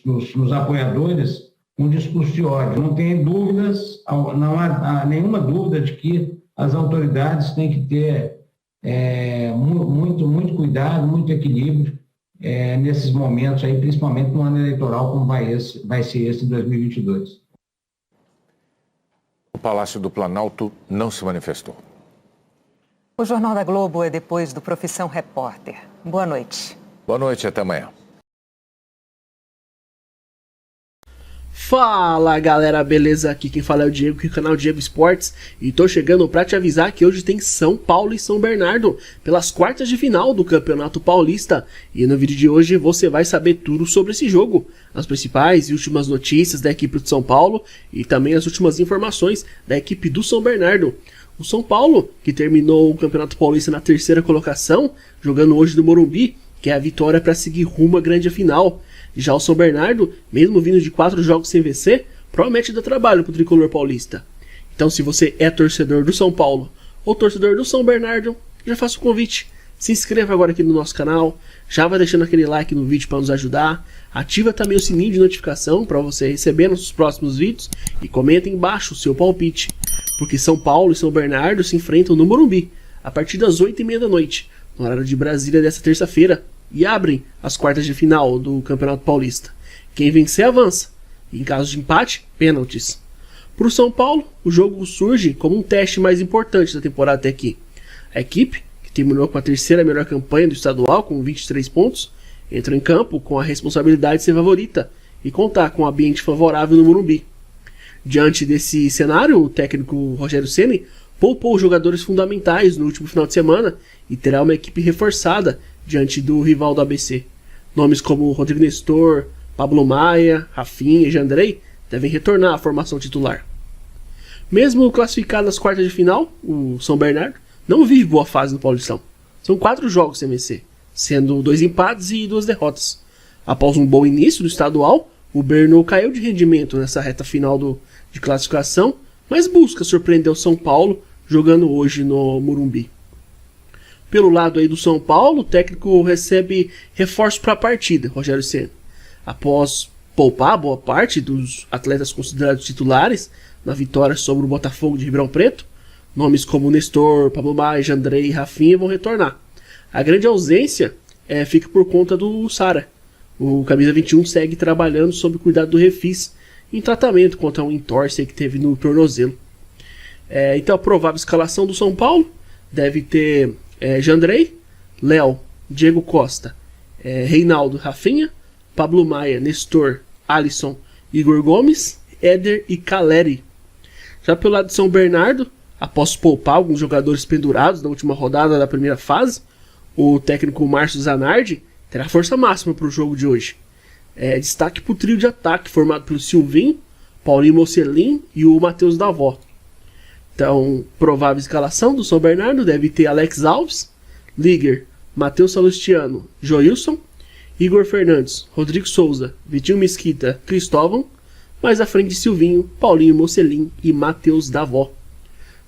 nos apoiadores um discurso de ódio. Não tem dúvidas, não há nenhuma dúvida de que as autoridades têm que ter muito cuidado, muito equilíbrio nesses momentos, aí, principalmente no ano eleitoral, como vai ser esse em 2022. O Palácio do Planalto não se manifestou. O Jornal da Globo é depois do Profissão Repórter. Boa noite. Boa noite, até amanhã. Fala galera, beleza? Aqui quem fala é o Diego, aqui do canal Diego Esportes, e tô chegando pra te avisar que hoje tem São Paulo e São Bernardo pelas quartas de final do Campeonato Paulista, e no vídeo de hoje você vai saber tudo sobre esse jogo, as principais e últimas notícias da equipe de São Paulo e também as últimas informações da equipe do São Bernardo. O São Paulo, que terminou o Campeonato Paulista na 3ª colocação, jogando hoje no Morumbi, quer a vitória para seguir rumo à grande final. Já o São Bernardo, mesmo vindo de 4 jogos sem vencer, promete dar trabalho pro tricolor paulista. Então, se você é torcedor do São Paulo ou torcedor do São Bernardo, já faço o convite. Se inscreva agora aqui no nosso canal, já vai deixando aquele like no vídeo para nos ajudar, ativa também o sininho de notificação para você receber nossos próximos vídeos e comenta embaixo o seu palpite, porque São Paulo e São Bernardo se enfrentam no Morumbi, a partir das 8h30 da noite, no horário de Brasília desta terça-feira, e abrem as quartas de final do Campeonato Paulista. Quem vencer avança, e em caso de empate, pênaltis. Para o São Paulo, o jogo surge como um teste mais importante da temporada até aqui. A equipe, que terminou com a terceira melhor campanha do estadual, com 23 pontos, entra em campo com a responsabilidade de ser favorita e contar com um ambiente favorável no Morumbi. Diante desse cenário, o técnico Rogério Ceni poupou jogadores fundamentais no último final de semana e terá uma equipe reforçada diante do rival do ABC. Nomes como Rodrigo Nestor, Pablo Maia, Rafinha e Jandrei devem retornar à formação titular. Mesmo classificado nas quartas de final, o São Bernardo não vive boa fase no Paulistão. São 4 jogos sem vencer, sendo 2 empates e 2 derrotas. Após um bom início do estadual, o Berno caiu de rendimento nessa reta final de classificação, mas busca surpreender o São Paulo jogando hoje no Morumbi. Pelo lado aí do São Paulo, o técnico recebe reforço para a partida, Rogério Ceni. Após poupar boa parte dos atletas considerados titulares na vitória sobre o Botafogo de Ribeirão Preto, nomes como Nestor, Pablo Maia, Jandrei e Rafinha vão retornar. A grande ausência fica por conta do Sara. O camisa 21 segue trabalhando sob cuidado do Refis em tratamento contra um entorse que teve no tornozelo. Então a provável escalação do São Paulo deve ter Jandrei, Léo, Diego Costa, Reinaldo, Rafinha, Pablo Maia, Nestor, Alisson, Igor Gomes, Éder e Caleri. Já pelo lado de São Bernardo, após poupar alguns jogadores pendurados na última rodada da primeira fase, o técnico Márcio Zanardi terá força máxima para o jogo de hoje. Destaque para o trio de ataque formado pelo Silvinho, Paulinho Mocelin e o Matheus Davó. Então, provável escalação do São Bernardo deve ter Alex Alves, Liger, Matheus Salustiano, Joilson, Igor Fernandes, Rodrigo Souza, Vitinho Mesquita, Cristóvão, mais à frente de Silvinho, Paulinho Mocelin e Matheus Davó.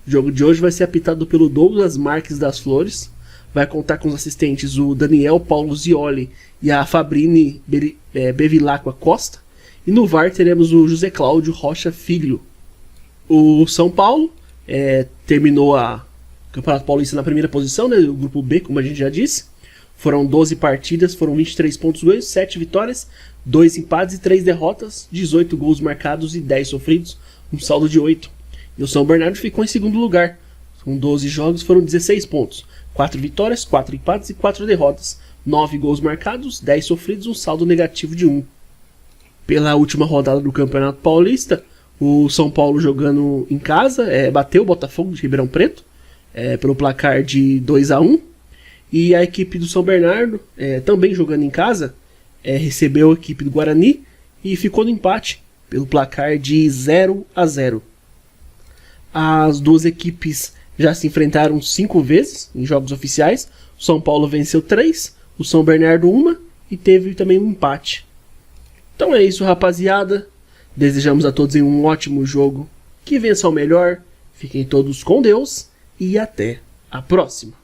O jogo de hoje vai ser apitado pelo Douglas Marques das Flores, vai contar com os assistentes o Daniel Paulo Zioli e a Fabrine Bevilacqua Costa, e no VAR teremos o José Cláudio Rocha Filho. O São Paulo terminou o Campeonato Paulista na primeira posição, né, o grupo B, como a gente já disse. Foram 12 partidas, foram 23 pontos ganhos, 7 vitórias, 2 empates e 3 derrotas, 18 gols marcados e 10 sofridos, um saldo de 8. E o São Bernardo ficou em segundo lugar. Com 12 jogos foram 16 pontos, 4 vitórias, 4 empates e 4 derrotas, 9 gols marcados, 10 sofridos, um saldo negativo de 1. Pela última rodada do Campeonato Paulista, o São Paulo jogando em casa bateu o Botafogo de Ribeirão Preto pelo placar de 2-1. E a equipe do São Bernardo, também jogando em casa, recebeu a equipe do Guarani e ficou no empate pelo placar de 0-0. As duas equipes já se enfrentaram 5 vezes em jogos oficiais. O São Paulo venceu 3, o São Bernardo 1 e teve também um empate. Então é isso, rapaziada. Desejamos a todos um ótimo jogo. Que vença o melhor. Fiquem todos com Deus e até a próxima.